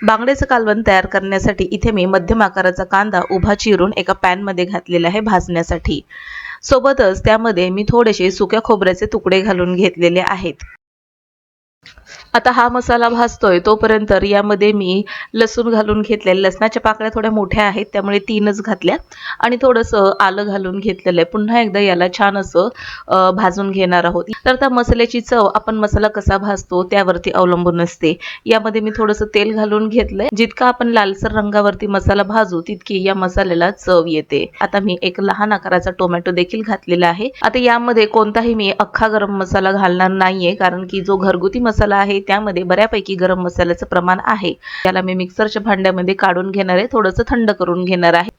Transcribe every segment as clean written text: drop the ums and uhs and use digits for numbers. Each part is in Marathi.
बांगड्याचं कालवण तयार करण्यासाठी इथे मी मध्यम आकाराचा कांदा उभा चिरून एका पॅन मध्ये घातलेला आहे भाजण्यासाठी। सोबतच त्यामध्ये मी थोडेसे सुक्या खोबऱ्याचे तुकडे घालून घेतलेले आहेत। आता हा मसाला भाजतोय तोपर्यंत यामध्ये मी लसूण घालून घेतले। लसणाच्या पाकळ्या थोड्या मोठ्या आहेत त्यामुळे 3च घातल्या आणि थोडंसं आलं घालून घेतलेलं आहे। पुन्हा एकदा याला छान असं भाजून घेणार आहोत। तर त्या मसाल्याची चव आपण मसाला कसा भाजतो त्यावरती अवलंबून असते। यामध्ये मी थोडंसं तेल घालून घेतलंय। जितका आपण लालसर रंगावरती मसाला भाजू तितकी या मसाल्याला चव येते। आता मी एक लहान आकाराचा टोमॅटो देखील घातलेला आहे। आता यामध्ये कोणताही मी अख्खा गरम मसाला घालणार नाहीये कारण की जो घरगुती मसाला आहे त्यामध्ये बऱ्यापैकी गरम मसाल्याचं प्रमाण आहे। त्याला मी मिक्सरच्या भांड्यामध्ये काढून घेणार आहे, थोडंसं थंड करून घेणार आहे।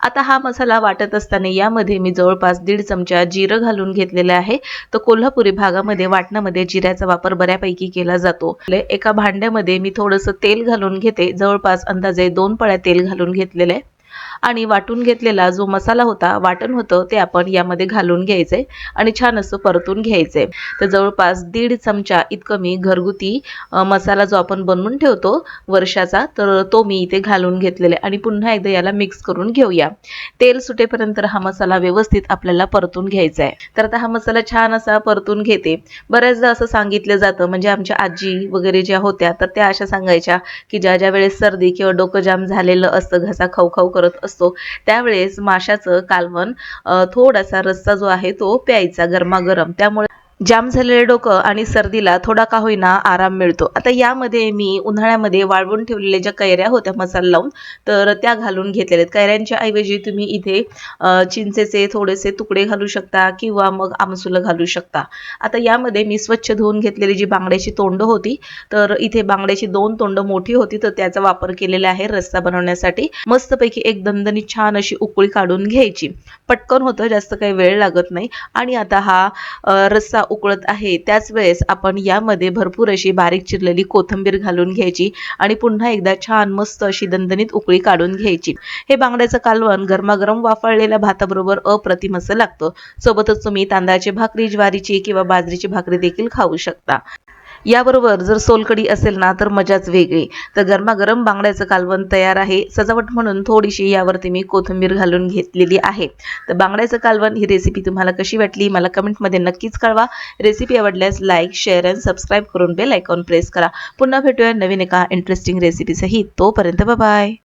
आता हा मसाला वाटत असताना यामध्ये मी जवळपास 1.5 चमचा जिरं घालून घेतलेले आहे। तर कोल्हापुरी भागामध्ये वाटणामध्ये जिऱ्याचा वापर बऱ्यापैकी केला जातो। एका भांड्यामध्ये मी थोडंसं तेल घालून घेते, जवळपास अंदाजे 2 पळ्या तेल घालून घेतलेले आहे आणि वाटून घेतलेला जो मसाला होता, वाटण होतं ते आपण यामध्ये घालून घ्यायचंय आणि छान असं परतून घ्यायचंय। तर जवळपास 1.5 चमचा इतकं मी घरगुती मसाला जो आपण बनवून ठेवतो वर्षाचा, तर तो मी इथे घालून घेतलेला आहे आणि पुन्हा एकदा याला मिक्स करून घेऊया। तेल सुटेपर्यंत हा मसाला व्यवस्थित आपल्याला परतून घ्यायचा आहे। तर आता हा मसाला छान असा परतून घेते। बऱ्याचदा असं सांगितलं जातं, म्हणजे आमच्या आजी वगैरे ज्या होत्या तर त्या अशा सांगायच्या की ज्या वेळेस सर्दी किंवा डोकं जाम झालेलं असतं, घसा खवखव करत असतो, त्यावेळेस माशाचं कालवण थोडासा रस्सा जो आहे तो प्यायचा गरमागरम, त्यामुळे जाम झालेले डोकं आणि सर्दीला थोडा का होईना आराम मिळतो। आता यामध्ये मी उन्हाळ्यामध्ये वाळवून ठेवलेल्या ज्या कैऱ्या होत्या मसाला लावून, तर त्या घालून घेतलेल्या आहेत। कैऱ्यांच्या ऐवजी तुम्ही इथे चिंचेचे थोडेसे तुकडे घालू शकता किंवा मग आमसूल घालू शकता। आता यामध्ये मी स्वच्छ धुवून घेतलेली जी बांगड्याची तोंड होती, तर इथे बांगड्याची 2 तोंड मोठी होती तर त्याचा वापर केलेला आहे रस्सा बनवण्यासाठी। मस्तपैकी एक दणदणीत छान अशी उकळी काढून घ्यायची, पटकन होतं, जास्त काही वेळ लागत नाही। आणि आता हा रस्सा उकळत आहे त्याच वेळेस आपण यामध्ये भरपूर अशी बारीक चिरलेली कोथिंबीर घालून घ्यायची आणि पुन्हा एकदा छान मस्त अशी दणदणीत उकळी काढून घ्यायची। हे बांगड्याचं कालवण गरमागरम वाफळलेल्या भाताबरोबर अप्रतिम असं लागतं। सोबतच तुम्ही तांदळाची भाकरी, ज्वारीची किंवा बाजरीची भाकरी देखील खाऊ शकता। याबरोबर जर सोलकढी असेल ना तर मजाच वेगळी। तर गरमागरम बांगड्याचं कालवण तयार आहे। सजावट म्हणून थोडीशी यावरती मी कोथिंबीर घालून घेतलेली आहे। तर बांगड्याचं कालवण ही रेसिपी तुम्हाला कशी वाटली मला कमेंटमध्ये नक्कीच कळवा। रेसिपी आवडल्यास लाईक, शेअर आणि सबस्क्राईब करून बेल आयकॉन प्रेस करा। पुन्हा भेटूया नवीन एका इंटरेस्टिंग रेसिपी सहित। तोपर्यंत बाय बाय।